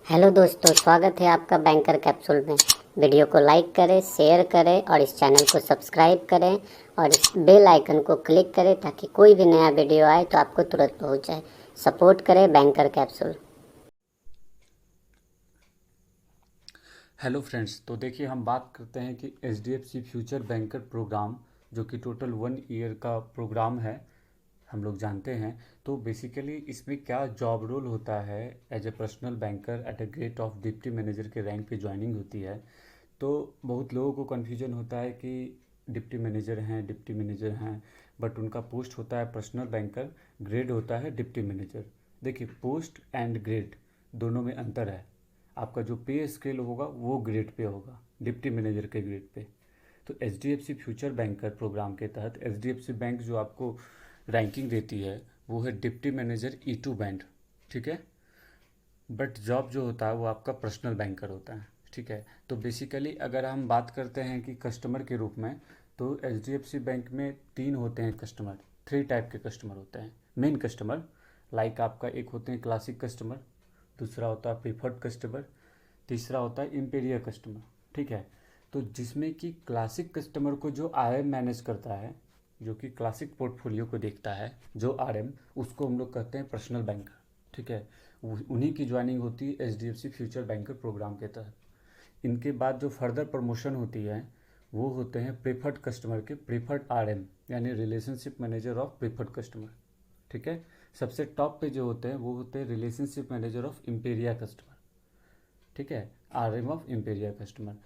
Hello दोस्तों, स्वागत है आपका बैंकर कैप्सूल में। वीडियो को लाइक करें, शेयर करें और इस चैनल को सब्सक्राइब करें और इस बेल आइकन को क्लिक करें ताकि कोई भी नया वीडियो आए तो आपको तुरंत पहुंच जाए। सपोर्ट करें बैंकर कैप्सूल। हेलो फ्रेंड्स, तो देखिए हम बात करते हैं कि H D F C future banker program जो कि टोटल 1 ईयर का प्रोग्राम है, हम लोग जानते हैं। तो बेसिकली इसमें क्या जॉब रोल होता है, as a personal banker at a grade of deputy manager के रैंक पे ज्वाइनिंग होती है। तो बहुत लोगों को कन्फ्यूजन होता है कि डिप्टी मैनेजर हैं बट उनका पोस्ट होता है पर्सनल बैंकर, ग्रेड होता है डिप्टी मैनेजर। देखिए, पोस्ट एंड ग्रेड दोनों में अंतर है। आपका जो पे स्केल होगा वो ग्रेड पे होगा, डिप्टी मैनेजर के ग्रेड पे। तो H D F C future banker program के तहत H D F C bank जो आपको रैंकिंग देती है वो है डिप्टी मैनेजर E2 बैंड, ठीक है। बट जॉब जो होता है वो आपका पर्सनल बैंकर होता है, ठीक है। तो बेसिकली अगर हम बात करते हैं कि कस्टमर के रूप में, तो एच डी एफ सी बैंक में तीन होते हैं कस्टमर, थ्री टाइप के कस्टमर होते हैं। मेन कस्टमर लाइक आपका एक होते हैं क्लासिक कस्टमर, दूसरा होता है प्रीफर्ड कस्टमर, तीसरा होता है इंपीरियर कस्टमर, ठीक है। तो जिसमें कि क्लासिक कस्टमर को जो आरएम मैनेज करता है, जो कि क्लासिक पोर्टफोलियो को देखता है, जो आरएम, उसको हम लोग कहते हैं पर्सनल बैंकर, ठीक है। उन्हीं की ज्वाइनिंग होती है H D F C future banker program के तहत। इनके बाद जो फर्दर प्रमोशन होती है वो होते हैं प्रीफर्ड कस्टमर के प्रीफर्ड आरएम, यानी relationship manager of preferred customer, ठीक है। सबसे टॉप पे जो होते हैं वो होते हैं relationship manager of imperial customer, ठीक है, आरएम ऑफ इंपीरियर कस्टमर।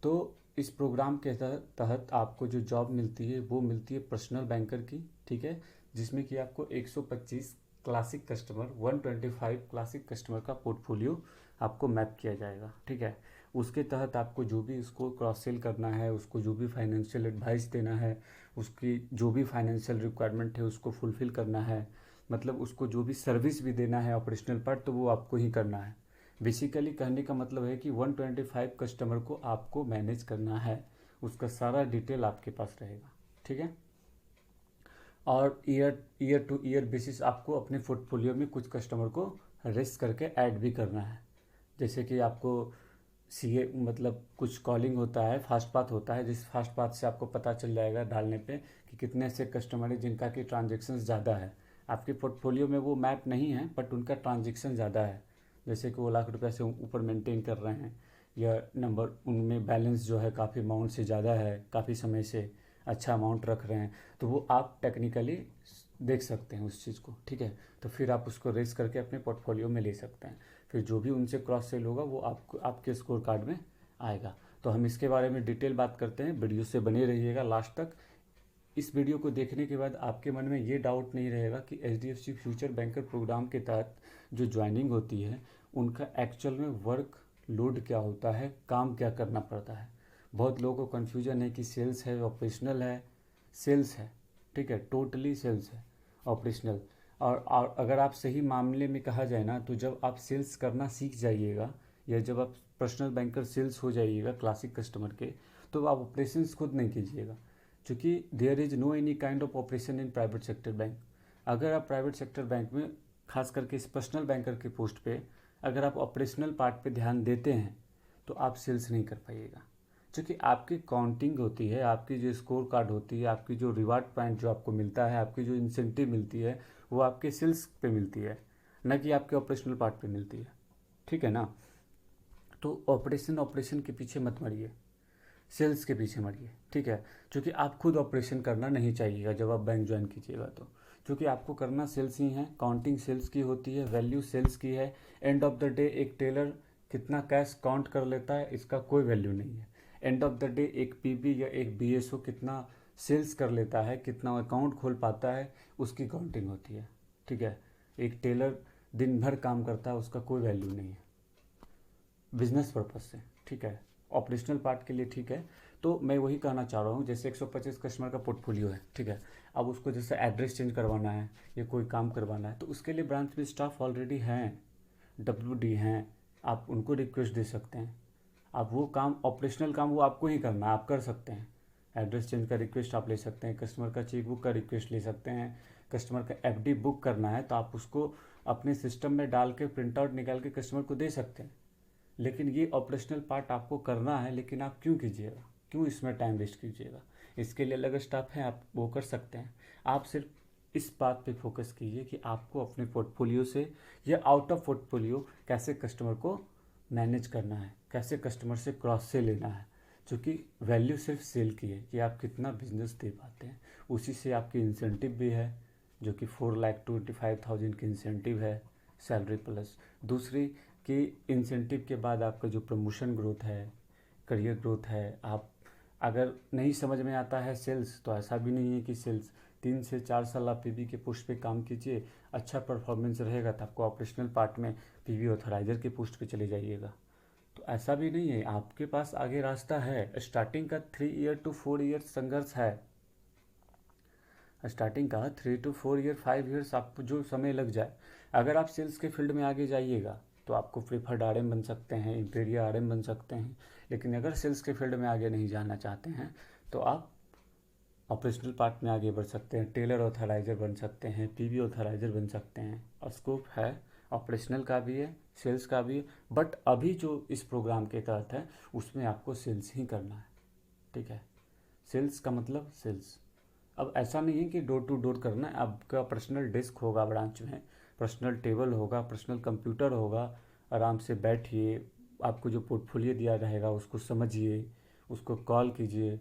तो इस प्रोग्राम के तहत आपको जो जॉब मिलती है वो मिलती है पर्सनल बैंकर की, ठीक है। जिसमें कि आपको 125 क्लासिक कस्टमर, 125 क्लासिक कस्टमर का पोर्टफोलियो आपको मैप किया जाएगा, ठीक है। उसके तहत आपको जो भी उसको क्रॉस सेल करना है, उसको जो भी फाइनेंशियल एडवाइस देना है, उसकी जो भी फाइनेंशियल रिक्वायरमेंट है उसको फुलफ़िल करना है, मतलब उसको जो भी सर्विस भी देना है ऑपरेशनल पार्ट, तो वो आपको ही करना है। बेसिकली कहने का मतलब है कि 125 कस्टमर को आपको मैनेज करना है, उसका सारा डिटेल आपके पास रहेगा, ठीक है। और year year two year basis आपको अपने पोर्टफोलियो में कुछ कस्टमर को रेस्ट करके ऐड भी करना है। जैसे कि आपको सीए मतलब कुछ कॉलिंग होता है, फास्ट पाथ होता है, जिस फास्ट पाथ से आपको पता चल जाएगा डालने पे कि कितने ऐसे कस्टमर हैं जिनका कि ट्रांजेक्शन ज़्यादा है। आपके पोर्टफोलियो में वो मैप नहीं है बट उनका ट्रांजेक्शन ज़्यादा है, जैसे कि वो लाख रुपए से ऊपर मेंटेन कर रहे हैं, या नंबर उनमें बैलेंस जो है काफ़ी अमाउंट से ज़्यादा है, काफ़ी समय से अच्छा अमाउंट रख रहे हैं, तो वो आप टेक्निकली देख सकते हैं उस चीज़ को, ठीक है। तो फिर आप उसको रेस करके अपने पोर्टफोलियो में ले सकते हैं। फिर जो भी उनसे क्रॉस सेल होगा वो आपको आपके स्कोर कार्ड में आएगा। तो हम इसके बारे में डिटेल बात करते हैं, वीडियो से बने रहिएगा लास्ट तक। इस वीडियो को देखने के बाद आपके मन में ये डाउट नहीं रहेगा कि H D F C future banker program के तहत जो ज्वाइनिंग होती है उनका एक्चुअल में वर्क लोड क्या होता है, काम क्या करना पड़ता है। बहुत लोगों को कन्फ्यूजन है कि सेल्स है, ऑपरेशनल है। सेल्स है, ठीक है, टोटली सेल्स है, ऑपरेशनल। और अगर आप सही मामले में कहा जाए ना, तो जब आप सेल्स करना सीख जाइएगा या जब आप पर्सनल बैंकर सेल्स हो जाइएगा क्लासिक कस्टमर के, तो आप ऑपरेशंस खुद नहीं कीजिएगा, क्योंकि there is no any kind of operation in private sector bank. अगर आप प्राइवेट सेक्टर बैंक में, खास करके इस पर्सनल बैंकर के पोस्ट पे, अगर आप ऑपरेशनल पार्ट पे ध्यान देते हैं तो आप सेल्स नहीं कर पाइएगा, क्योंकि आपकी काउंटिंग होती है, आपकी जो स्कोर कार्ड होती है, आपकी जो रिवार्ड पॉइंट जो आपको मिलता है, आपकी जो इंसेंटिव मिलती है, वो आपके सेल्स पे मिलती है, न कि आपके ऑपरेशनल पार्ट पे मिलती है, ठीक है ना। तो ऑपरेशन ऑपरेशन के पीछे मत मरिए, सेल्स के पीछे मरिए, ठीक है। क्योंकि आप खुद ऑपरेशन करना नहीं चाहिएगा जब आप बैंक ज्वाइन कीजिएगा, तो क्योंकि आपको करना सेल्स ही है, काउंटिंग सेल्स की होती है, वैल्यू सेल्स की है। एंड ऑफ द डे एक टेलर कितना कैश काउंट कर लेता है इसका कोई वैल्यू नहीं है। एंड ऑफ द डे एक पीबी या एक बीएसओ कितना सेल्स कर लेता है, कितना अकाउंट खोल पाता है, उसकी काउंटिंग होती है, ठीक है। एक टेलर दिन भर काम करता है, उसका कोई वैल्यू नहीं है बिजनेस पर्पज से, ठीक है। ऑपरेशनल पार्ट के लिए ठीक है। तो मैं वही कहना चाह रहा हूँ, जैसे 125 कस्टमर का पोर्टफोलियो है, ठीक है। अब उसको जैसे एड्रेस चेंज करवाना है या कोई काम करवाना है, तो उसके लिए ब्रांच में स्टाफ ऑलरेडी हैं, WD हैं, आप उनको रिक्वेस्ट दे सकते हैं। आप वो काम, ऑपरेशनल काम वो आपको ही करना है, आप कर सकते हैं। एड्रेस चेंज का रिक्वेस्ट आप ले सकते हैं, कस्टमर का चेक बुक का रिक्वेस्ट ले सकते हैं, कस्टमर का FD बुक करना है तो आप उसको अपने सिस्टम में डाल के प्रिंट आउट निकाल के कस्टमर को दे सकते हैं। लेकिन ये ऑपरेशनल पार्ट आपको करना है, लेकिन आप क्यों कीजिएगा, क्यों इसमें टाइम वेस्ट कीजिएगा। इसके लिए अलग स्टाफ है, आप वो कर सकते हैं। आप सिर्फ इस बात पे फोकस कीजिए कि आपको अपने पोर्टफोलियो से या आउट ऑफ पोर्टफोलियो कैसे कस्टमर को मैनेज करना है, कैसे कस्टमर से क्रॉस से लेना है। क्योंकि वैल्यू सिर्फ सेल की है कि आप कितना बिजनेस दे पाते हैं, उसी से आपकी इंसेंटिव भी है, जो कि 4,25,000 की इंसेंटिव है सैलरी प्लस। दूसरी कि इंसेंटिव के बाद आपका जो प्रमोशन ग्रोथ है, करियर ग्रोथ है। आप अगर नहीं समझ में आता है सेल्स, तो ऐसा भी नहीं है कि सेल्स 3 से 4 साल आप पीबी के पोस्ट पे काम कीजिए, अच्छा परफॉर्मेंस रहेगा तो आपको ऑपरेशनल पार्ट में पीबी ऑथराइजर के पोस्ट पे चले जाइएगा। तो ऐसा भी नहीं है, आपके पास आगे रास्ता है। स्टार्टिंग का 3 ईयर to 4 ईयर संघर्ष है। स्टार्टिंग का 3 to 4 ईयर 5 ईयर्स आपको जो समय लग जाए, अगर आप सेल्स के फील्ड में आगे जाइएगा तो आपको प्रीफर्ड आरएम बन सकते हैं, इंपीरियल आरएम बन सकते हैं। लेकिन अगर सेल्स के फील्ड में आगे नहीं जाना चाहते हैं तो आप ऑपरेशनल पार्ट में आगे बढ़ सकते हैं, टेलर ऑथराइजर बन सकते हैं, पीबी ऑथराइजर बन सकते हैं। और स्कोप है, ऑपरेशनल का भी है, सेल्स का भी है। बट अभी जो इस प्रोग्राम के तहत है उसमें आपको सेल्स ही करना है, ठीक है। सेल्स का मतलब सेल्स। अब ऐसा नहीं है कि डोर टू डोर करना है, आपका पर्सनल डेस्क होगा ब्रांच में, पर्सनल टेबल होगा, पर्सनल कंप्यूटर होगा। आराम से बैठिए, आपको जो पोर्टफोलियो दिया रहेगा उसको समझिए, उसको कॉल कीजिए।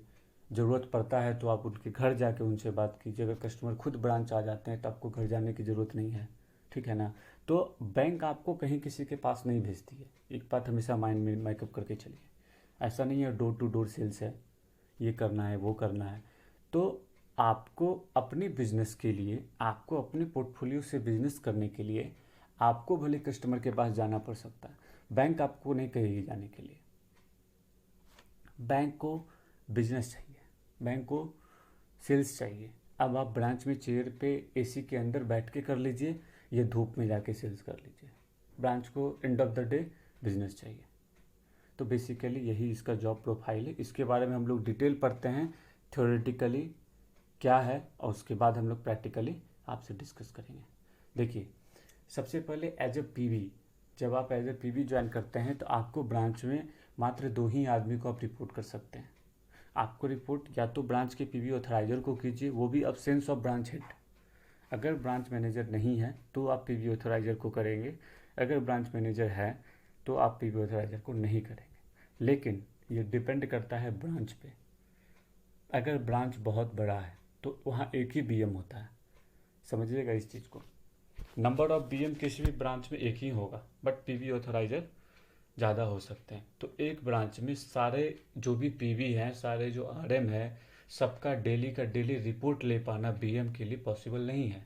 ज़रूरत पड़ता है तो आप उनके घर जाके उनसे बात कीजिए। अगर कस्टमर खुद ब्रांच आ जाते हैं तो आपको घर जाने की ज़रूरत नहीं है, ठीक है ना। तो बैंक आपको कहीं किसी के पास नहीं भेजती है, एक बात हमेशा माइंड में मेकअप करके चलिए। ऐसा नहीं है डोर टू डोर सेल्स है, ये करना है वो करना है। तो आपको अपने बिजनेस के लिए, आपको अपने पोर्टफोलियो से बिजनेस करने के लिए आपको भले कस्टमर के पास जाना पड़ सकता है, बैंक आपको नहीं कहेगी जाने के लिए। बैंक को बिजनेस चाहिए, बैंक को सेल्स चाहिए। अब आप ब्रांच में चेयर पे एसी के अंदर बैठ के कर लीजिए, ये धूप में जाके सेल्स कर लीजिए, ब्रांच को and of the day business चाहिए। तो बेसिकली यही इसका जॉब प्रोफाइल है। इसके बारे में हम लोग डिटेल पढ़ते हैं, थ्योरेटिकली क्या है, और उसके बाद हम लोग प्रैक्टिकली आपसे डिस्कस करेंगे। देखिए, सबसे पहले एज ए पीवी, जब आप एज ए पीवी ज्वाइन करते हैं तो आपको ब्रांच में मात्र 2 ही आदमी को आप रिपोर्ट कर सकते हैं। आपको रिपोर्ट या तो ब्रांच के पीवी ऑथराइजर को कीजिए, वो भी अब्सेंस ऑफ ब्रांच हेड। अगर ब्रांच मैनेजर नहीं है तो आप पीवी ऑथराइजर को करेंगे, अगर ब्रांच मैनेजर है तो आप पीवी ऑथराइजर को नहीं करेंगे। लेकिन ये डिपेंड करता है ब्रांच पे। अगर ब्रांच बहुत बड़ा है तो वहाँ एक ही बीएम होता है, समझिएगा इस चीज़ को। नंबर ऑफ बीएम किसी भी ब्रांच में एक ही होगा, बट पीवी ऑथराइजर ज़्यादा हो सकते हैं। तो एक ब्रांच में सारे जो भी पीवी हैं, सारे जो आरएम है, सबका डेली का डेली रिपोर्ट ले पाना बीएम के लिए पॉसिबल नहीं है।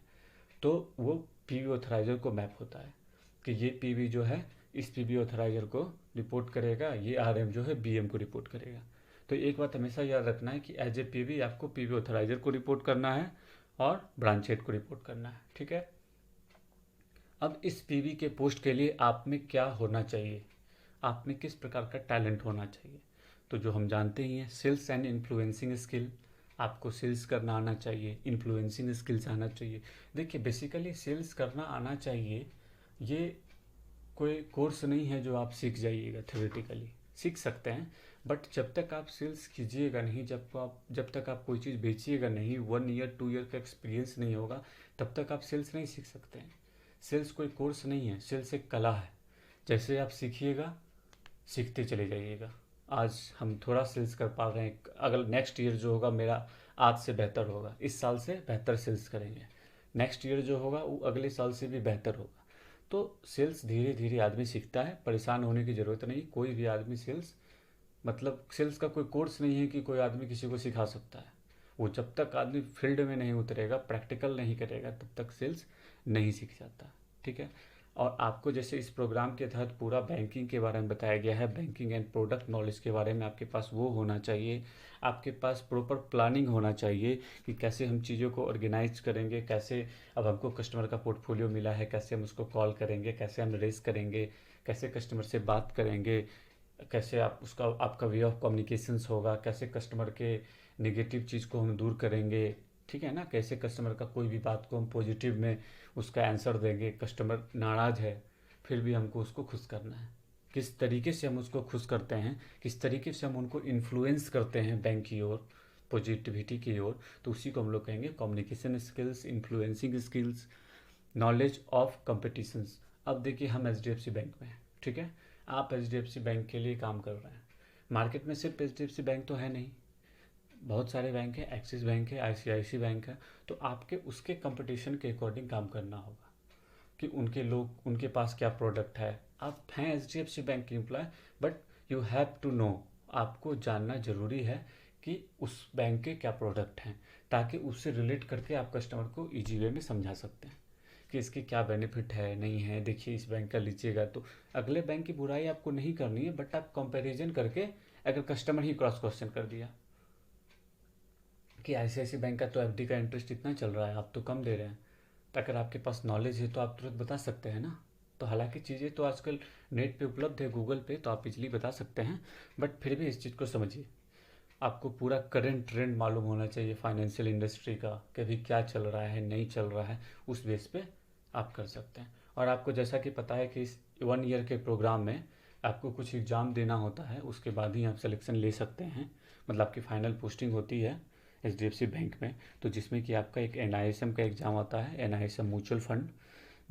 तो वो पीवी ऑथराइजर को मैप होता है कि ये पीवी जो है इस पीवी ऑथराइजर को रिपोर्ट करेगा, ये आरएम जो है बीएम को रिपोर्ट करेगा। तो एक बात हमेशा याद रखना है कि एज ए पीवी आपको पीवी ऑथराइजर को रिपोर्ट करना है और ब्रांच हेड को रिपोर्ट करना है, ठीक है। अब इस पीवी के पोस्ट के लिए आप में क्या होना चाहिए, आप में किस प्रकार का टैलेंट होना चाहिए। तो जो हम जानते ही हैं, सेल्स एंड इन्फ्लुएंसिंग स्किल। आपको सेल्स करना आना चाहिए, इन्फ्लुएंसिंग स्किल्स आना चाहिए। देखिए, बेसिकली सेल्स करना आना चाहिए, ये कोई कोर्स नहीं है जो आप सीख जाइएगा। थ्योरेटिकली सीख सकते हैं, बट जब तक आप सेल्स कीजिएगा नहीं, जब तक आप कोई चीज़ बेचिएगा नहीं, 1 ईयर 2 ईयर का एक्सपीरियंस नहीं होगा, तब तक आप सेल्स नहीं सीख सकते हैं। सेल्स कोई कोर्स नहीं है, सेल्स एक कला है। जैसे आप सीखिएगा, सीखते चले जाइएगा। आज हम थोड़ा सेल्स कर पा रहे हैं, अगर नेक्स्ट ईयर जो होगा मेरा आज से बेहतर होगा, इस साल से बेहतर सेल्स करेंगे। नेक्स्ट ईयर जो होगा वो अगले साल से भी बेहतर होगा। तो सेल्स धीरे धीरे आदमी सीखता है, परेशान होने की ज़रूरत नहीं। कोई भी आदमी सेल्स, मतलब सेल्स का कोई कोर्स नहीं है कि कोई आदमी किसी को सिखा सकता है। वो जब तक आदमी फील्ड में नहीं उतरेगा, प्रैक्टिकल नहीं करेगा, तब तक सेल्स नहीं सीख जाता, ठीक है। और आपको जैसे इस प्रोग्राम के तहत पूरा बैंकिंग के बारे में बताया गया है, बैंकिंग एंड प्रोडक्ट नॉलेज के बारे में आपके पास वो होना चाहिए। आपके पास प्रॉपर प्लानिंग होना चाहिए कि कैसे हम चीज़ों को ऑर्गेनाइज करेंगे, कैसे अब हमको कस्टमर का पोर्टफोलियो मिला है, कैसे हम उसको कॉल करेंगे, कैसे हम रेस करेंगे, कैसे कस्टमर से बात करेंगे, कैसे आप उसका आपका वे ऑफ कम्युनिकेशंस होगा, कैसे कस्टमर के नेगेटिव चीज़ को हम दूर करेंगे, ठीक है ना। कैसे कस्टमर का कोई भी बात को हम पॉजिटिव में उसका आंसर देंगे। कस्टमर नाराज़ है फिर भी हमको उसको खुश करना है, किस तरीके से हम उसको खुश करते हैं, किस तरीके से हम उनको इन्फ्लुएंस करते हैं बैंक की ओर, पॉजिटिविटी की ओर, तो उसी को हम लोग कहेंगे communication skills, influencing skills, knowledge of competitions. अब देखिए हम एच बैंक में हैं, ठीक है, आप एच बैंक के लिए काम कर रहे हैं। मार्केट में सिर्फ एच बैंक तो है नहीं, बहुत सारे बैंक है, एक्सिस बैंक है, ICICI बैंक है, तो आपके उसके कंपटीशन के अकॉर्डिंग काम करना होगा कि उनके लोग, उनके पास क्या प्रोडक्ट है। आप हैं एच बैंक के employ, but you have to know, आपको जानना जरूरी है कि उस बैंक के क्या प्रोडक्ट हैं, ताकि उससे रिलेट करके आप कस्टमर को ईजी वे में समझा सकते हैं कि इसके क्या बेनिफिट है, नहीं है, देखिए इस बैंक का लीजिएगा। तो अगले बैंक की बुराई आपको नहीं करनी है, बट आप कंपैरिजन करके, अगर कस्टमर ही क्रॉस क्वेश्चन कर दिया कि ICICI बैंक का तो FD का इंटरेस्ट इतना चल रहा है, आप तो कम दे रहे हैं, तो अगर आपके पास नॉलेज है तो आप तुरंत बता सकते हैं ना। तो हालांकि चीज़ें तो आजकल नेट पे उपलब्ध है, गूगल पे, तो आप इजली बता सकते हैं, बट फिर भी इस चीज़ को समझिए, आपको पूरा करंट ट्रेंड मालूम होना चाहिए फाइनेंशियल इंडस्ट्री का, कि अभी क्या चल रहा है, नहीं चल रहा है, उस बेस पे आप कर सकते हैं। और आपको जैसा कि पता है कि इस 1 ईयर के प्रोग्राम में आपको कुछ एग्ज़ाम देना होता है, उसके बाद ही आप सिलेक्शन ले सकते हैं, मतलब आपकी फाइनल पोस्टिंग होती है HDFC बैंक में। तो जिसमें कि आपका एक NISM का एग्ज़ाम होता है, NISM म्यूचुअल फंड,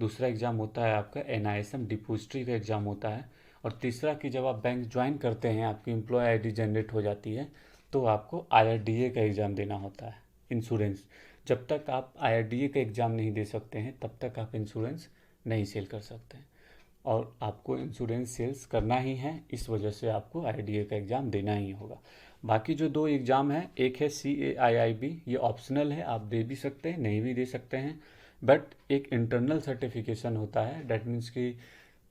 दूसरा एग्ज़ाम होता है आपका NISM डिपोजिटरी का एग्ज़ाम होता है, और तीसरा कि जब आप बैंक ज्वाइन करते हैं, आपकी एम्प्लॉय ID जनरेट हो जाती है, तो आपको IRDA का एग्ज़ाम देना होता है, इंश्योरेंस। जब तक आप IRDA का एग्ज़ाम नहीं दे सकते हैं, तब तक आप इंश्योरेंस नहीं सेल कर सकते हैं, और आपको इंश्योरेंस सेल्स करना ही है, इस वजह से आपको IRDA का एग्ज़ाम देना ही होगा। बाकी जो 2 एग्ज़ाम है, एक है CAIIB, ये ऑप्शनल है, आप दे भी सकते हैं, नहीं भी दे सकते हैं, बट एक इंटरनल सर्टिफिकेशन होता है, डैट मीन्स कि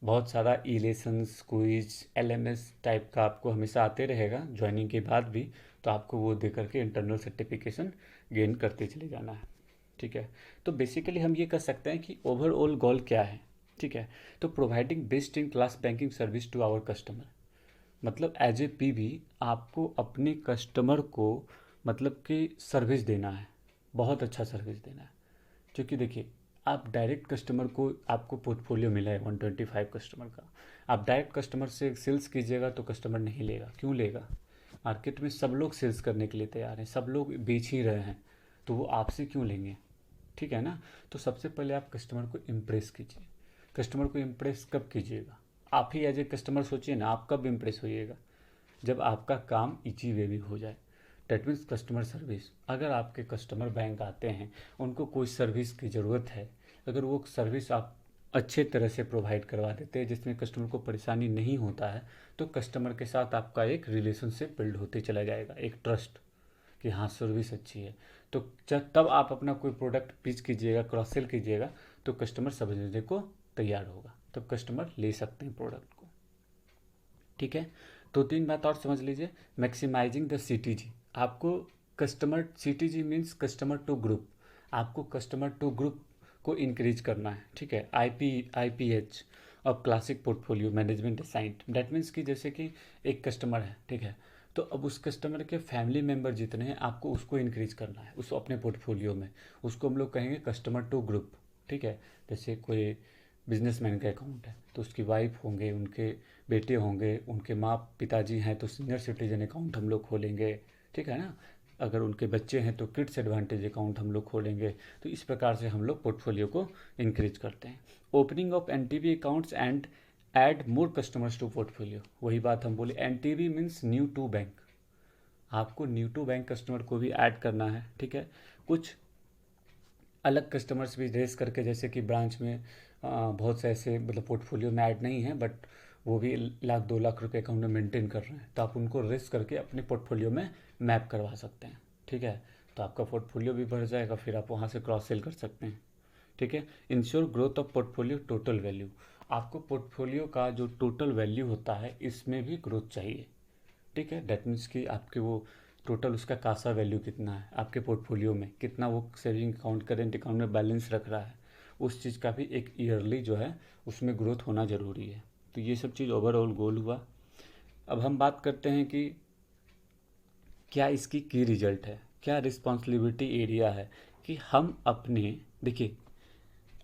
बहुत सारा इलेशंस, क्विज, LMS टाइप का आपको हमेशा आते रहेगा ज्वाइनिंग के बाद भी, तो आपको वो दे करके इंटरनल सर्टिफिकेशन गेन करते चले जाना है, ठीक है। तो बेसिकली हम ये कर सकते हैं कि ओवरऑल गोल क्या है, ठीक है। तो providing best in class banking service to our customer, मतलब एज ए PB आपको अपने कस्टमर को मतलब कि सर्विस देना है, बहुत अच्छा सर्विस देना है। क्योंकि देखिए, आप डायरेक्ट कस्टमर को, आपको पोर्टफोलियो मिला है 125 कस्टमर का, आप डायरेक्ट कस्टमर से सेल्स कीजिएगा तो कस्टमर नहीं लेगा। क्यों लेगा? मार्केट में सब लोग सेल्स करने के लिए तैयार हैं, सब लोग बेच ही रहे हैं, तो वो आपसे क्यों लेंगे? ठीक है ना। तो सबसे पहले आप कस्टमर को इम्प्रेस कीजिए। कस्टमर को इम्प्रेस कब कीजिएगा? आप ही एज ए कस्टमर सोचिए ना, आप कब इम्प्रेस होइएगा? जब आपका काम इजी वे में हो जाए। That means customer service. अगर आपके कस्टमर बैंक आते हैं, उनको कोई सर्विस की ज़रूरत है, अगर वो सर्विस आप अच्छे तरह से प्रोवाइड करवा देते हैं जिसमें कस्टमर को परेशानी नहीं होता है, तो कस्टमर के साथ आपका एक रिलेशनशिप बिल्ड होते चला जाएगा, एक ट्रस्ट कि हाँ सर्विस अच्छी है। तो जब तब आप अपना कोई प्रोडक्ट पिच कीजिएगा, क्रॉस सेल कीजिएगा, तो कस्टमर समझने को तैयार होगा, तब कस्टमर ले सकते हैं प्रोडक्ट को। ठीक है। तो 3 बात और समझ लीजिए। मैक्सिमाइजिंग द CTG, आपको customer, CTG means customer to group, आपको कस्टमर टू ग्रुप को इंक्रीज करना है। ठीक है। IPH और classic portfolio management assigned, that means कि जैसे कि एक कस्टमर है, ठीक है, तो अब उस कस्टमर के फैमिली मेम्बर जितने हैं आपको उसको इंक्रीज करना है, उसको अपने पोर्टफोलियो में, उसको हम लोग कहेंगे कस्टमर टू ग्रुप। ठीक है। जैसे कोई बिजनेसमैन का अकाउंट है तो उसकी वाइफ होंगे, उनके बेटे होंगे, उनके माँ पिताजी हैं तो सीनियर सिटीजन अकाउंट हम लोग खोलेंगे। ठीक है ना। अगर उनके बच्चे हैं तो किड्स एडवांटेज अकाउंट हम लोग खोलेंगे। तो इस प्रकार से हम लोग पोर्टफोलियो को इंक्रीज करते हैं। Opening of NTB accounts and add more customers to portfolio, वही बात हम बोले, NTB means new to bank, आपको न्यू टू बैंक कस्टमर को भी ऐड करना है। ठीक है। कुछ अलग कस्टमर्स भी रेस करके, जैसे कि ब्रांच में बहुत से ऐसे मतलब पोर्टफोलियो में ऐड नहीं है, बट वो भी 1-2 लाख रुपए अकाउंट में मेंटेन कर रहे हैं, तो आप उनको रेस करके अपने पोर्टफोलियो में मैप करवा सकते हैं। ठीक है। तो आपका पोर्टफोलियो भी बढ़ जाएगा, फिर आप वहाँ से क्रॉस सेल कर सकते हैं। ठीक है। Ensure growth of portfolio total value, आपको पोर्टफोलियो का जो टोटल वैल्यू होता है इसमें भी ग्रोथ चाहिए। ठीक है। डेट मीन्स कि आपके वो टोटल उसका कासा वैल्यू कितना है, आपके पोर्टफोलियो में कितना वो सेविंग अकाउंट, करेंट अकाउंट में बैलेंस रख रहा है, उस चीज़ का भी एक ईयरली जो है उसमें ग्रोथ होना ज़रूरी है। तो ये सब चीज़ ओवरऑल गोल हुआ। अब हम बात करते हैं कि क्या इसकी की रिजल्ट है, क्या रिस्पॉन्सिबिलिटी एरिया है कि हम अपने, देखिए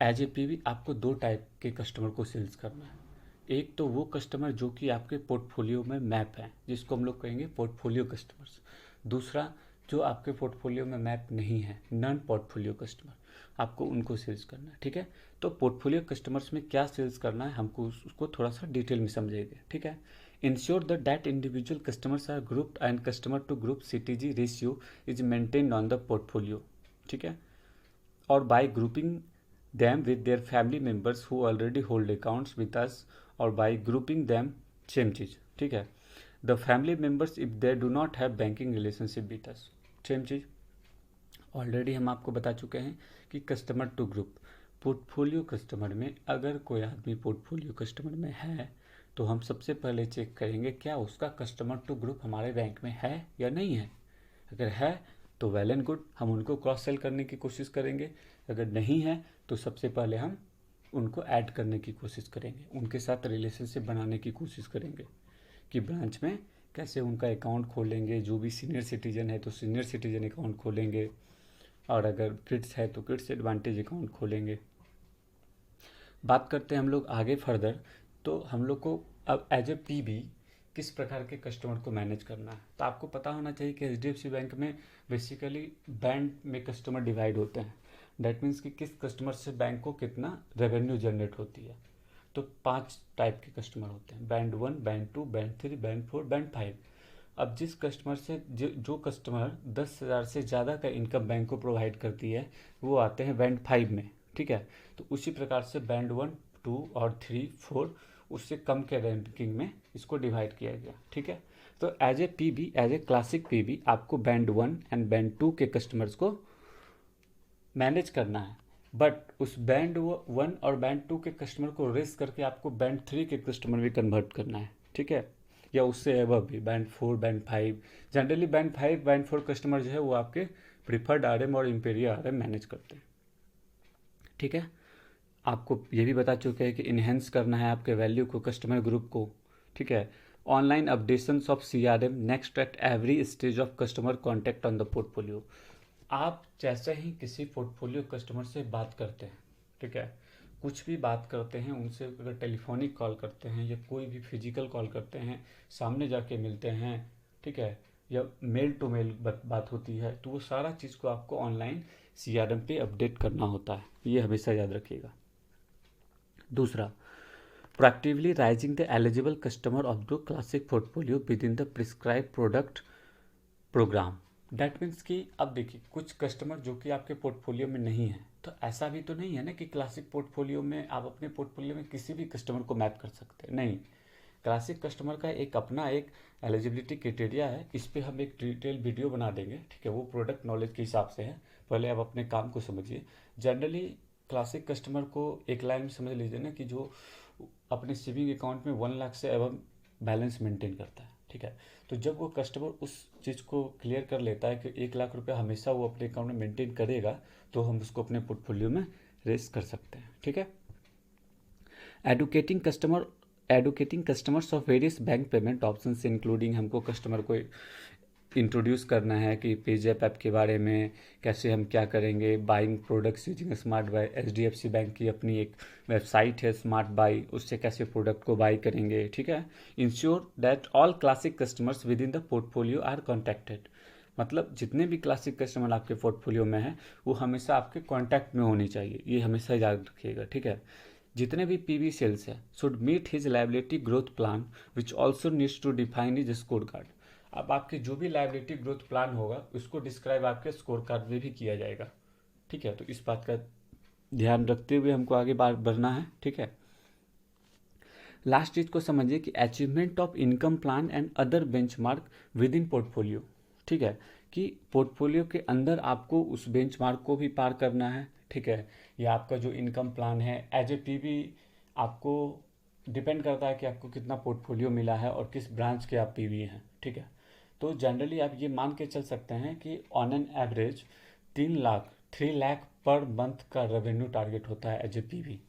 एज ए PB आपको 2 टाइप के कस्टमर को सेल्स करना है। एक तो वो कस्टमर जो कि आपके पोर्टफोलियो में मैप है, जिसको हम लोग कहेंगे पोर्टफोलियो कस्टमर्स। दूसरा, जो आपके पोर्टफोलियो में मैप नहीं है, नॉन पोर्टफोलियो कस्टमर, आपको उनको सेल्स करना है। ठीक है, तो पोर्टफोलियो कस्टमर्स में क्या सेल्स करना है हमको, उसको थोड़ा सा डिटेल में समझेंगे। ठीक है, ensure that individual customers are grouped and customer to group CTG ratio is maintained on the portfolio. ठीक है, और by grouping them with their family members who already hold accounts with us, or by grouping them, same चीज। ठीक है, the family members if they do not have banking relationship with us, same चीज। Already हम आपको बता चुके हैं कि customer to group, portfolio customer में अगर कोई आदमी पोर्टफोलियो कस्टमर में है तो हम सबसे पहले चेक करेंगे क्या उसका कस्टमर टू ग्रुप हमारे बैंक में है या नहीं है। अगर है तो वेल एंड गुड, हम उनको क्रॉस सेल करने की कोशिश करेंगे। अगर नहीं है तो सबसे पहले हम उनको ऐड करने की कोशिश करेंगे, उनके साथ रिलेशनशिप बनाने की कोशिश करेंगे कि ब्रांच में कैसे उनका अकाउंट खोलेंगे। जो भी सीनियर सिटीजन है तो सीनियर सिटीजन अकाउंट खोलेंगे, और अगर किड्स है तो किड्स एडवांटेज अकाउंट खोलेंगे। बात करते हैं हम लोग आगे फर्दर, तो हम लोग को अब एज ए पीबी किस प्रकार के कस्टमर को मैनेज करना है। तो आपको पता होना चाहिए कि एचडीएफसी बैंक में बेसिकली बैंड में कस्टमर डिवाइड होते हैं। दैट मीन्स कि किस कस्टमर से बैंक को कितना रेवेन्यू जनरेट होती है। तो 5 टाइप के कस्टमर होते हैं, band 1, band 2, band 3, band 4, band 5। अब जिस कस्टमर से जो कस्टमर 10,000 से ज़्यादा का इनकम बैंक को प्रोवाइड करती है वो आते हैं बैंड 5 में। ठीक है, तो उसी प्रकार से बैंड 1, 2 और 3, 4 उससे कम के रैंकिंग में इसको डिवाइड किया गया। ठीक है, तो as a PB, as a classic PB, आपको बैंड 1 एंड बैंड 2 के कस्टमर्स को मैनेज करना है। बट उस बैंड 1 और बैंड 2 के कस्टमर को रेस करके आपको बैंड 3 के कस्टमर में कन्वर्ट करना है। ठीक है, या उससे एबव भी band 4, band 5। Generally band 5, band 4 customer जो है वो आपके प्रीफर्ड आरएम और इंपीरियल आरएम मैनेज करते हैं। ठीक है, आपको ये भी बता चुके हैं कि इन्हेंस करना है आपके वैल्यू को, कस्टमर ग्रुप को। ठीक है, online updations of CRM next at every stage of customer contact on the portfolio. आप जैसे ही किसी पोर्टफोलियो कस्टमर से बात करते हैं, ठीक है, कुछ भी बात करते हैं उनसे, अगर टेलीफोनिक कॉल करते हैं या कोई भी फिजिकल कॉल करते हैं, सामने जाके मिलते हैं, ठीक है, या मेल टू मेल बात होती है, तो वो सारा चीज़ को आपको ऑनलाइन सीआरएम पे अपडेट करना होता है। ये हमेशा याद रखिएगा। दूसरा, proactively raising the eligible customer of the classic portfolio within the prescribe product program. That means कि अब देखिए कुछ कस्टमर जो कि आपके पोर्टफोलियो में नहीं है, तो ऐसा भी तो नहीं है ना कि क्लासिक पोर्टफोलियो में आप अपने पोर्टफोलियो में किसी भी कस्टमर को मैप कर सकते हैं। नहीं, क्लासिक कस्टमर का एक अपना एक एलिजिबिलिटी क्राइटेरिया है। इस पर हम एक डिटेल वीडियो बना देंगे। ठीक है, वो प्रोडक्ट नॉलेज के हिसाब से है, पहले आप अपने काम को समझिए। जनरली क्लासिक कस्टमर को एक लाइन में समझ लीजिए ना कि जो अपने सेविंग अकाउंट में 1 लाख से एबव बैलेंस मेंटेन करता है। ठीक है, तो जब वो कस्टमर उस चीज़ को क्लियर कर लेता है कि 1 लाख रुपया हमेशा वो अपने अकाउंट में मेंटेन करेगा, तो हम उसको अपने पोर्टफोलियो में रेस कर सकते हैं। ठीक है, educating customers of various bank payment options including, हमको कस्टमर को इंट्रोड्यूस करना है कि पेजैप ऐप के बारे में, कैसे हम क्या करेंगे, buying products using smart by. HDFC bank की अपनी एक वेबसाइट है स्मार्ट बाई, उससे कैसे प्रोडक्ट को बाई करेंगे। ठीक है, ensure that all classic customers within the portfolio are contacted. मतलब जितने भी क्लासिक कस्टमर आपके पोर्टफोलियो में हैं वो हमेशा आपके कॉन्टैक्ट में होनी चाहिए, ये हमेशा याद रखिएगा। ठीक है, जितने भी पीबी सेल्स है should meet his liability growth plan which also needs to define his score card. अब आपके जो भी लायबिलिटी ग्रोथ प्लान होगा उसको डिस्क्राइब आपके स्कोर कार्ड में भी किया जाएगा। ठीक है, तो इस बात का ध्यान रखते हुए हमको आगे बात बढ़ना है। ठीक है, लास्ट चीज को समझिए कि achievement of income plan and other benchmark with in portfolio. ठीक है, कि पोर्टफोलियो के अंदर आपको उस बेंचमार्क को भी पार करना है। ठीक है, या आपका जो इनकम प्लान है एज ए पीबी आपको डिपेंड करता है कि आपको कितना पोर्टफोलियो मिला है और किस ब्रांच के आप पीबी हैं। ठीक है, तो जनरली आप ये मान के चल सकते हैं कि on an average 3 lakh per month का रेवेन्यू टारगेट होता है एज ए पीबी।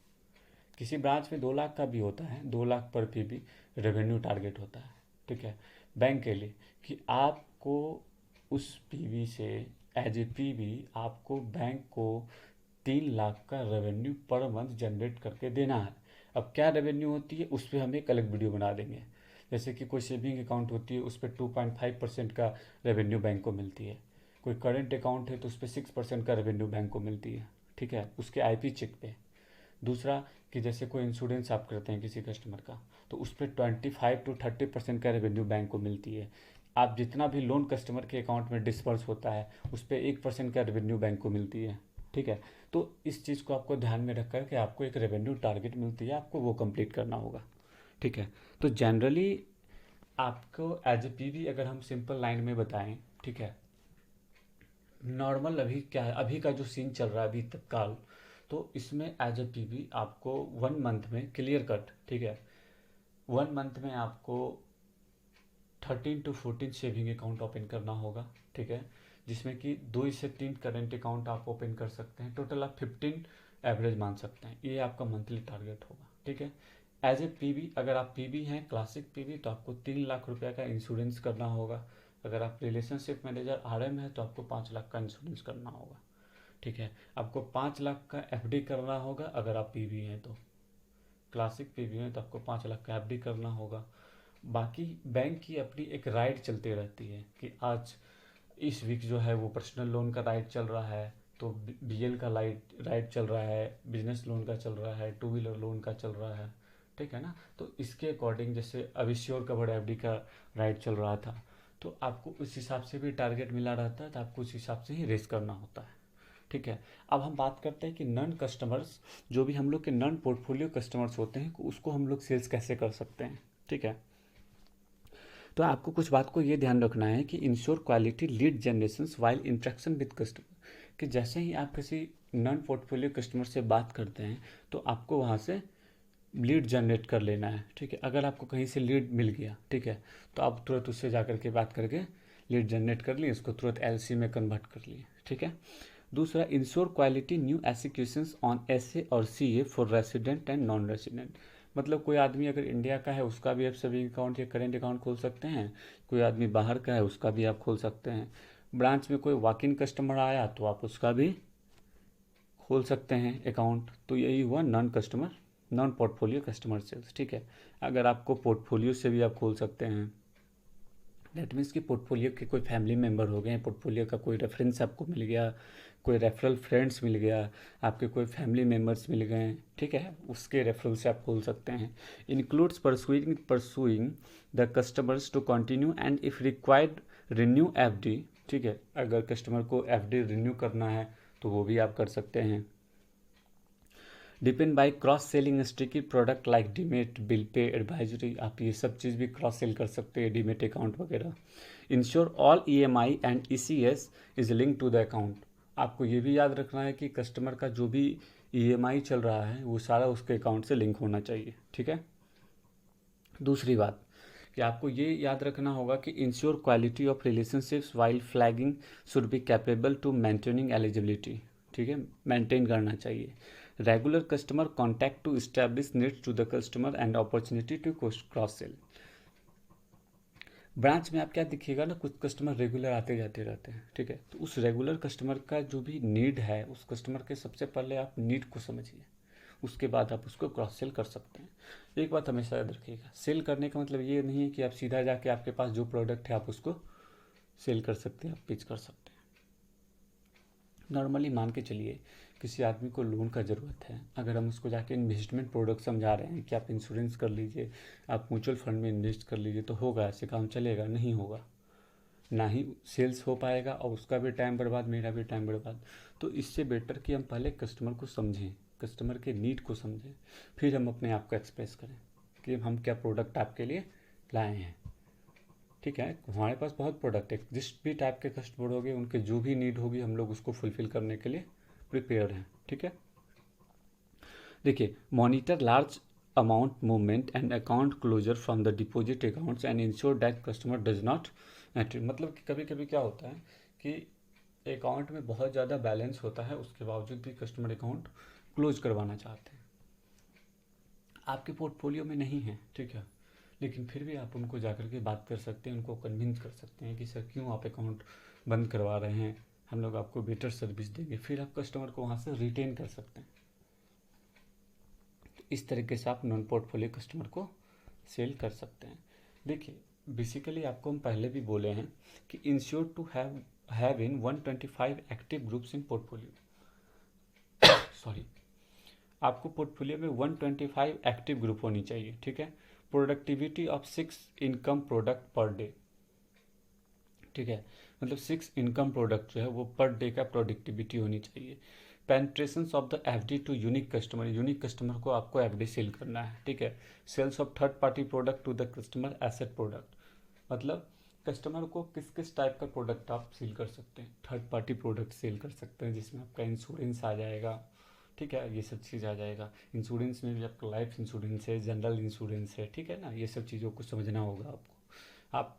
किसी ब्रांच में 2 लाख का भी होता है, 2 लाख पर पीबी रेवेन्यू टारगेट होता है। ठीक है, बैंक के लिए कि आपको उस पीबी से एज ए पीबी आपको बैंक को 3 लाख का रेवेन्यू पर मंथ जनरेट करके देना है। अब क्या रेवेन्यू होती है उस पर हम एक अलग वीडियो बना देंगे। जैसे कि कोई सेविंग अकाउंट होती है उस पर 2.5% का रेवेन्यू बैंक को मिलती है, कोई करंट अकाउंट है तो उस पर 6% का रेवेन्यू बैंक को मिलती है, ठीक है, उसके आईपी चेक पे। दूसरा कि जैसे कोई इंश्योरेंस आप करते हैं किसी कस्टमर का तो उस पर 25 to 30% का रेवेन्यू बैंक को मिलती है। आप जितना भी लोन कस्टमर के अकाउंट में डिस्पर्स होता है उस पर 1% का रेवेन्यू बैंक को मिलती है, ठीक है। तो इस चीज़ को आपको ध्यान में रख कर के आपको एक रेवेन्यू टारगेट मिलती है, आपको वो कंप्लीट करना होगा, ठीक है। तो जनरली आपको एज ए पीवी अगर हम सिंपल लाइन में बताएं, ठीक है, नॉर्मल अभी क्या है, अभी का जो सीन चल रहा है अभी तत्काल, तो इसमें एज ए पीवी आपको 1 मंथ में क्लियर कट, ठीक है, 1 मंथ में आपको 13 to 14 सेविंग अकाउंट ओपन करना होगा, ठीक है, जिसमें कि 2 से 3 करेंट अकाउंट आप ओपन कर सकते हैं, टोटल आप 15 एवरेज मान सकते हैं, ये आपका मंथली टारगेट होगा, ठीक है। एज ए पीवी अगर आप पीवी हैं क्लासिक पीवी तो आपको 3 लाख रुपए का इंश्योरेंस करना होगा। अगर आप रिलेशनशिप मैनेजर आरएम है तो आपको 5 लाख का इंश्योरेंस करना होगा, ठीक है। आपको 5 लाख का एफडी करना होगा अगर आप पीवी हैं तो, क्लासिक पीवी हैं तो आपको 5 लाख का एफडी करना होगा। बाकी बैंक की अपनी एक राइड चलती रहती है कि आज इस वीक जो है वो पर्सनल लोन का राइड चल रहा है, तो बीएल का राइड चल रहा है, बिजनेस लोन का चल रहा है, 2 व्हीलर लोन का चल रहा है, ठीक है ना। तो इसके अकॉर्डिंग जैसे अभी श्योर कवर्ड एफडी का राइड चल रहा था तो आपको उस हिसाब से भी टारगेट मिला रहता है, तो आपको उस हिसाब से ही रेस करना होता है, ठीक है। अब हम बात करते हैं कि नॉन कस्टमर्स, जो भी हम लोग के नॉन पोर्टफोलियो कस्टमर्स होते हैं उसको हम लोग सेल्स कैसे कर सकते हैं, ठीक है। तो आपको कुछ बात को ये ध्यान रखना है कि ensure quality lead generation while interaction with customer, कि जैसे ही आप किसी नॉन पोर्टफोलियो कस्टमर से बात करते हैं तो आपको वहाँ से लीड जनरेट कर लेना है, ठीक है। अगर आपको कहीं से लीड मिल गया, ठीक है, तो आप तुरंत उससे जा करके बात करके लीड जनरेट कर लिए, उसको तुरंत एलसी में कन्वर्ट कर लिए, ठीक है। दूसरा, ensure quality new executions on SA और CA for resident and non resident. मतलब कोई आदमी अगर इंडिया का है उसका भी आप सेविंग अकाउंट या करेंट अकाउंट खोल सकते हैं, कोई आदमी बाहर का है उसका भी आप खोल सकते हैं। ब्रांच में कोई वॉक इन कस्टमर आया तो आप उसका भी खोल सकते हैं अकाउंट। तो यही हुआ नॉन पोर्टफोलियो कस्टमर सेल्स, ठीक है। अगर आपको पोर्टफोलियो से भी आप खोल सकते हैं, दैट मीन्स कि पोर्टफोलियो के कोई फैमिली मेम्बर हो गए, पोर्टफोलियो का कोई रेफरेंस आपको मिल गया, कोई रेफरल फ्रेंड्स मिल गया, आपके कोई फैमिली मेम्बर्स मिल गए, ठीक है, उसके रेफरल से आप खोल सकते हैं। Includes pursuing the customers to continue and if required renew FD, ठीक है, अगर कस्टमर को एफडी रिन्यू करना है तो वो भी आप कर सकते हैं। Depend by cross selling sticky product like demat, bill pay, advisory, आप ये सब चीज़ भी क्रॉस सेल कर सकते हैं, डीमेट अकाउंट वगैरह। Ensure all EMI and ECS is link to the account. आपको ये भी याद रखना है कि कस्टमर का जो भी ईएमआई चल रहा है वो सारा उसके अकाउंट से लिंक होना चाहिए, ठीक है। दूसरी बात कि आपको ये याद रखना होगा कि ensure quality of relationships while flagging should be capable to maintaining eligibility, ठीक है, मेंटेन करना चाहिए। Regular customer contact to establish needs to the customer and opportunity to cross sell. Branch में आप क्या दिखिएगा ना, कुछ कस्टमर रेगुलर आते जाते रहते हैं, ठीक है, तो उस रेगुलर कस्टमर का जो भी नीड है उस कस्टमर के सबसे पहले आप नीड को समझिए, उसके बाद आप उसको क्रॉस सेल कर सकते हैं। एक बात हमेशा याद रखिएगा, सेल करने का मतलब ये नहीं है कि आप सीधा जाके आपके पास जो प्रोडक्ट है आप उसको सेल कर सकते हैं, आप पिच कर सकते हैं। नॉर्मली मान के चलिए किसी आदमी को लोन का ज़रूरत है, अगर हम उसको जाके इन्वेस्टमेंट प्रोडक्ट समझा रहे हैं कि आप इंश्योरेंस कर लीजिए, आप म्यूचुअल फंड में इन्वेस्ट कर लीजिए, तो होगा ऐसे काम चलेगा? नहीं होगा, ना ही सेल्स हो पाएगा और उसका भी टाइम बर्बाद, मेरा भी टाइम बर्बाद। तो इससे बेटर कि हम पहले कस्टमर को समझें, कस्टमर के नीड को समझें, फिर हम अपने आप को एक्सप्रेस करें कि हम क्या प्रोडक्ट आपके लिए लाए हैं, ठीक है। हमारे पास बहुत प्रोडक्ट है, जिस भी टाइप के कस्टमर होंगे उनके जो भी नीड होगी हम लोग उसको फुलफिल करने के लिए प्रिपेयर हैं, ठीक है। देखिए, monitor large amount movement and account closure from the deposit accounts and ensure that customer does not entry. मतलब कि कभी कभी क्या होता है कि अकाउंट में बहुत ज़्यादा बैलेंस होता है, उसके बावजूद भी कस्टमर अकाउंट क्लोज करवाना चाहते हैं, आपके पोर्टफोलियो में नहीं है, ठीक है, लेकिन फिर भी आप उनको जाकर के बात कर सकते हैं, उनको कन्विंस कर सकते हैं कि सर क्यों आप अकाउंट बंद करवा रहे हैं, हम लोग आपको बेटर सर्विस देंगे, फिर आप कस्टमर को वहाँ से रिटेन कर सकते हैं। इस तरीके से आप नॉन पोर्टफोलियो कस्टमर को सेल कर सकते हैं। देखिए बेसिकली आपको हम पहले भी बोले हैं कि ensure to have in 125 active groups in portfolio sorry, आपको पोर्टफोलियो में 125 एक्टिव ग्रुप होनी चाहिए, ठीक है। Productivity of 6 income product per day, ठीक है, मतलब 6 इनकम प्रोडक्ट जो है वो पर डे का प्रोडक्टिविटी होनी चाहिए। Penetration of the FD to unique customer को आपको एफडी सेल करना है, ठीक है। Sales of third party product to the customer asset product, मतलब कस्टमर को किस किस टाइप का प्रोडक्ट आप सेल कर सकते हैं। थर्ड पार्टी प्रोडक्ट सेल कर सकते हैं जिसमें आपका इंश्योरेंस आ जाएगा, ठीक है, ये सब चीज़ आ जाएगा। इंश्योरेंस में भी आपका लाइफ इंश्योरेंस है, जनरल इंश्योरेंस है, ठीक है ना, ये सब चीज़ों को समझना होगा आपको। आप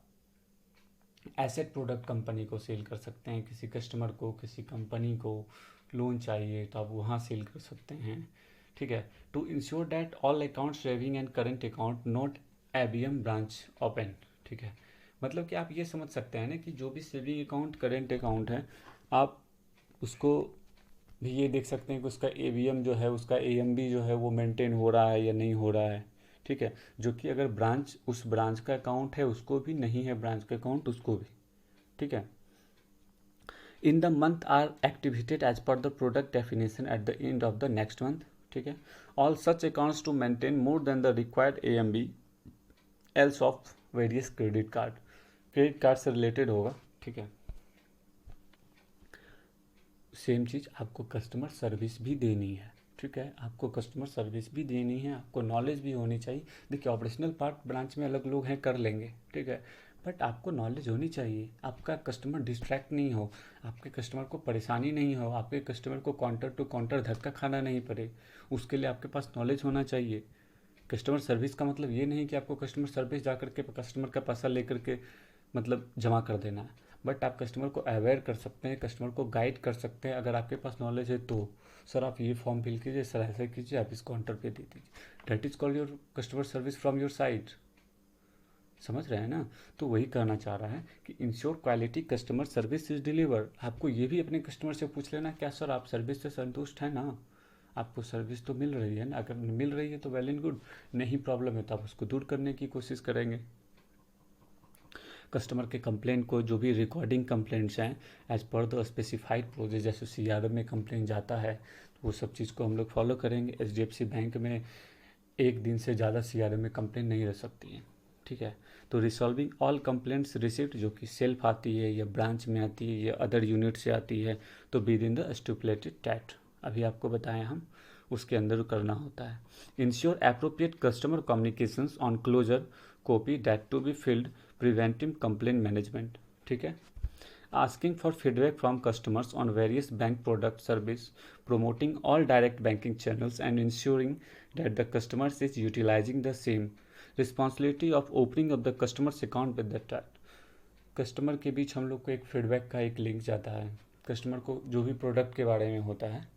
एसेट प्रोडक्ट कंपनी को सेल कर सकते हैं, किसी कस्टमर को, किसी कंपनी को लोन चाहिए तो आप वहाँ सेल कर सकते हैं, ठीक है। To ensure that all account saving and current account not ABM branch open, ठीक है, मतलब कि आप ये समझ सकते हैं ना कि जो भी सेविंग अकाउंट करेंट अकाउंट है आप उसको भी ये देख सकते हैं कि उसका एबीएम जो है, उसका एएमबी जो है वो मेंटेन हो रहा है या नहीं हो रहा है, ठीक है। जो कि अगर ब्रांच, उस ब्रांच का अकाउंट है उसको भी, नहीं है ब्रांच का अकाउंट उसको भी, ठीक है। In the month are activated as per the product definition at the end of the next month, ठीक है। All such accounts to maintain more than the required AMB else of various credit card से रिलेटेड होगा, ठीक है। Same चीज़ आपको customer service भी देनी है, ठीक है, आपको कस्टमर सर्विस भी देनी है, आपको नॉलेज भी होनी चाहिए। देखिए ऑपरेशनल पार्ट ब्रांच में अलग लोग हैं, कर लेंगे, ठीक है, बट आपको नॉलेज होनी चाहिए, आपका कस्टमर डिस्ट्रैक्ट नहीं हो, आपके कस्टमर को परेशानी नहीं हो, आपके कस्टमर को काउंटर टू काउंटर धक्का खाना नहीं पड़े, उसके लिए आपके पास नॉलेज होना चाहिए। कस्टमर सर्विस का मतलब ये नहीं कि आपको कस्टमर सर्विस जा करके कस्टमर का पैसा लेकर के मतलब जमा कर देना है, बट आप कस्टमर को अवेयर कर सकते हैं, कस्टमर को गाइड कर सकते हैं। अगर आपके पास नॉलेज है तो सर आप ये फॉर्म फिल कीजिए, सर ऐसा कीजिए, आप इस काउंटर पे दे दीजिए, that is called your customer service from your side. समझ रहे हैं ना, तो वही कहना चाह रहा है कि ensure quality customer service is deliver. आपको ये भी अपने कस्टमर से पूछ लेना, क्या सर आप सर्विस से संतुष्ट हैं ना, आपको सर्विस तो मिल रही है ना, अगर मिल रही है तो वेल एंड गुड, नहीं प्रॉब्लम है तो आप उसको दूर करने की कोशिश करेंगे। कस्टमर के कंप्लेंट को, जो भी रिकॉर्डिंग कंप्लेंट्स हैं as per the specified process, जैसे सीआरएम में कंप्लेंट जाता है तो वो सब चीज़ को हम लोग फॉलो करेंगे। एचडीएफसी बैंक में एक दिन से ज़्यादा सीआरएम में कंप्लेंट नहीं रह सकती है, ठीक है। तो रिसॉल्विंग ऑल कंप्लेंट्स रिसिप्ट, जो कि सेल्फ आती है या ब्रांच में आती है या अदर यूनिट से आती है, तो within the stipulated TAT, अभी आपको बताएं हम, उसके अंदर करना होता है। Ensure appropriate customer communications on closure copy that to be filled, preventive complaint management, ठीक है। Asking for feedback from customers on various bank product service, promoting all direct banking channels and ensuring that the customers is utilizing the same, responsibility of opening of the customers account with the TAT. Customer के बीच हम लोग को एक feedback का एक link जाता है, customer को जो भी प्रोडक्ट के बारे में होता है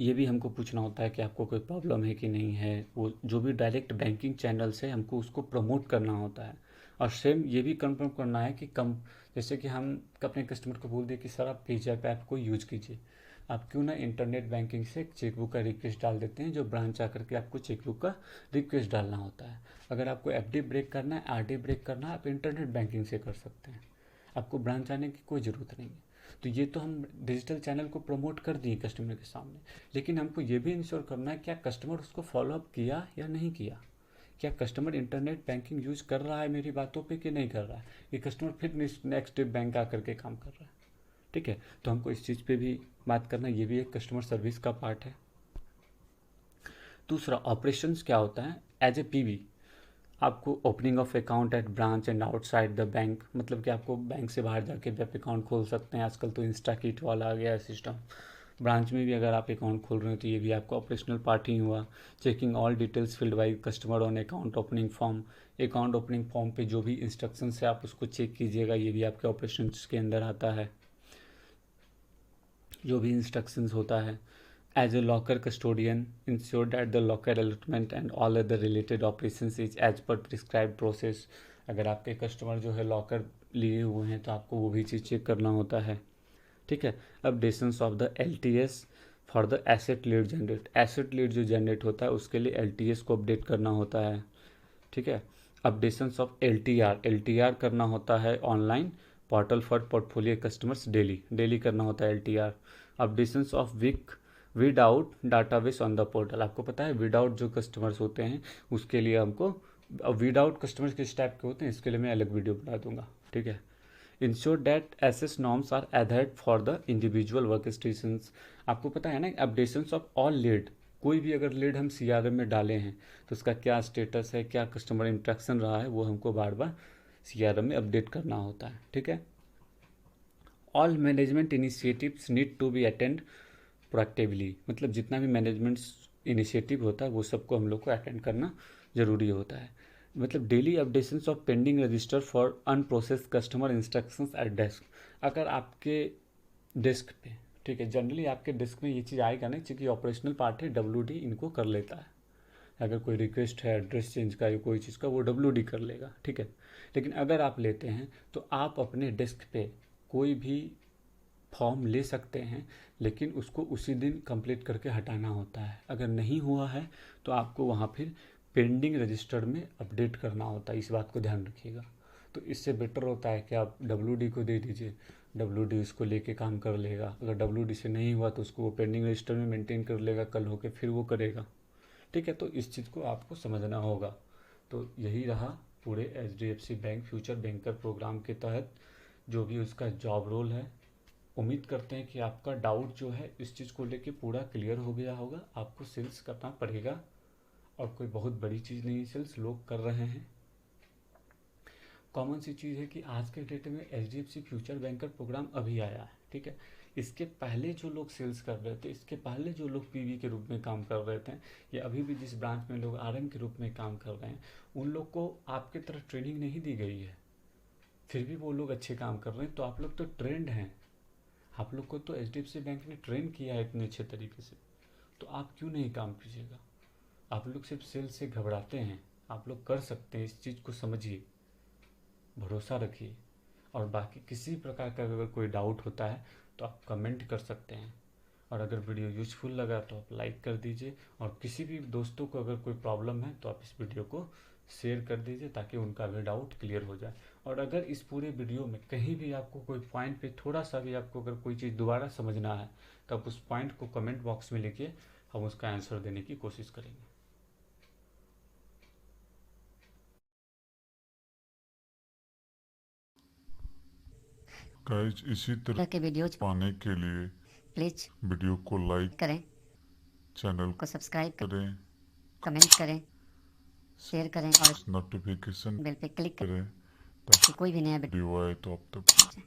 ये भी हमको पूछना होता है कि आपको कोई प्रॉब्लम है कि नहीं है, वो जो भी डायरेक्ट बैंकिंग चैनल्स है हमको उसको प्रमोट करना होता है। और सेम ये भी कंफर्म करना है कि कम, जैसे कि हम अपने कस्टमर को बोल दें कि सर आप पेजैप ऐप को यूज़ कीजिए, आप क्यों ना इंटरनेट बैंकिंग से एक चेकबुक का रिक्वेस्ट डाल देते हैं, जो ब्रांच आकर के आपको चेकबुक का रिक्वेस्ट डालना होता है। अगर आपको एफडी ब्रेक करना है, आरडी ब्रेक करना है, आप इंटरनेट बैंकिंग से कर सकते हैं, आपको ब्रांच आने की कोई ज़रूरत नहीं है। तो ये तो हम डिजिटल चैनल को प्रमोट कर दिए कस्टमर के सामने, लेकिन हमको ये भी इंश्योर करना है क्या कस्टमर उसको फॉलोअप किया या नहीं किया, क्या कस्टमर इंटरनेट बैंकिंग यूज कर रहा है मेरी बातों पे कि नहीं कर रहा है, ये कस्टमर फिर नेक्स्ट बैंक आकर के काम कर रहा है, ठीक है। तो हमको इस चीज़ पे भी बात करना, ये भी एक कस्टमर सर्विस का पार्ट है। दूसरा ऑपरेशंस क्या होता है, एज ए पीबी आपको opening of account at branch and outside the bank, मतलब कि आपको बैंक से बाहर जाके भी आप अकाउंट खोल सकते हैं। आजकल तो इंस्टा किट वाला आ गया है सिस्टम, ब्रांच में भी अगर आप अकाउंट खोल रहे हो तो ये भी आपका ऑपरेशनल पार्ट ही हुआ। Checking all details field by customer on account opening form, account opening form पे जो भी इंस्ट्रक्शन है आप उसको चेक कीजिएगा, ये भी आपके ऑपरेशन के अंदर आता है, जो भी इंस्ट्रक्शंस होता है। As a locker custodian, ensure that the locker allotment and all other related operations is as per prescribed process। अगर आपके कस्टमर जो है लॉकर लिए हुए हैं तो आपको वो भी चीज़ चेक करना होता है, ठीक है। Updations of the LTS for the asset lead generate, asset lead जो जनरेट होता है उसके लिए LTS को अपडेट करना होता है, ठीक है। अपडेशंस ऑफ LTR करना होता है online portal for portfolio customers, daily करना होता है LTR। Updations of without database on the portal, आपको पता है विदाउट जो कस्टमर्स होते हैं उसके लिए हमको, विदाउट कस्टमर्स किस टाइप के होते हैं इसके लिए मैं अलग वीडियो बना दूंगा, ठीक है। Ensure that access norms are adhered for the individual work stations, आपको पता है ना अपडेशंस ऑफ ऑल लीड, कोई भी अगर लीड हम CRM में डाले हैं तो उसका क्या स्टेटस है, क्या कस्टमर इंट्रैक्शन रहा है, वो हमको बार बार CRM में अपडेट करना होता है, ठीक है। All management initiatives need to be attend proactively, मतलब जितना भी मैनेजमेंट इनिशिएटिव होता है वो सबको हम लोग को अटेंड करना ज़रूरी होता है। मतलब daily updations of pending register for unprocessed customer instructions at desk, अगर आपके डेस्क पे, ठीक है, जनरली आपके डेस्क में ये चीज़ आएगा नहीं क्योंकि ऑपरेशनल पार्ट है, WD इनको कर लेता है, अगर कोई रिक्वेस्ट है एड्रेस चेंज का या कोई चीज़ का वो WD कर लेगा, ठीक है। लेकिन अगर आप लेते हैं तो आप अपने डेस्क पे कोई भी फॉर्म ले सकते हैं, लेकिन उसको उसी दिन कंप्लीट करके हटाना होता है, अगर नहीं हुआ है तो आपको वहाँ फिर पेंडिंग रजिस्टर में अपडेट करना होता है, इस बात को ध्यान रखिएगा। तो इससे बेटर होता है कि आप WD को दे दीजिए, WD उसको लेके काम कर लेगा, अगर WD से नहीं हुआ तो उसको वो पेंडिंग रजिस्टर में मेंटेन कर लेगा, कल होके फिर वो करेगा, ठीक है। तो इस चीज़ को आपको समझना होगा। तो यही रहा पूरे HDFC bank future banker program के तहत जो भी उसका जॉब रोल है। उम्मीद करते हैं कि आपका डाउट जो है इस चीज़ को लेके पूरा क्लियर हो गया होगा। आपको सेल्स करना पड़ेगा और कोई बहुत बड़ी चीज़ नहीं है, सेल्स लोग कर रहे हैं। कॉमन सी चीज़ है कि आज के डेट में HDFC फ्यूचर बैंकर प्रोग्राम अभी आया है, ठीक है। इसके पहले जो लोग सेल्स कर रहे थे, इसके पहले जो लोग PV के रूप में काम कर रहे थे, या अभी भी जिस ब्रांच में लोग RM के रूप में काम कर रहे हैं, उन लोग को आपकी तरह ट्रेनिंग नहीं दी गई है, फिर भी वो लोग अच्छे काम कर रहे हैं। तो आप लोग तो ट्रेंड हैं, आप लोग को तो HDFC बैंक ने ट्रेन किया है इतने अच्छे तरीके से, तो आप क्यों नहीं काम कीजिएगा। आप लोग सिर्फ सेल्स से घबराते हैं, आप लोग कर सकते हैं, इस चीज़ को समझिए, भरोसा रखिए। और बाकी किसी प्रकार का अगर कोई डाउट होता है तो आप कमेंट कर सकते हैं, और अगर वीडियो यूजफुल लगा तो आप लाइक कर दीजिए, और किसी भी दोस्तों को अगर कोई प्रॉब्लम है तो आप इस वीडियो को शेयर कर दीजिए ताकि उनका भी डाउट क्लियर हो जाए। और अगर इस पूरे वीडियो में कहीं भी आपको कोई पॉइंट पे थोड़ा सा भी आपको अगर कोई चीज़ दोबारा समझना है तो आप उस पॉइंट को कमेंट बॉक्स में लिखिए, हम उसका आंसर देने की कोशिश करेंगे। गाइज इसी तरह के वीडियोज पाने के लिए प्लीज वीडियो को लाइक करें, चैनल को सब्सक्राइब करें, कमेंट करें, शेयर करें और नोटिफिकेशन बेल पे क्लिक करें करें, कोई भी नया वीडियो आए तो आप तक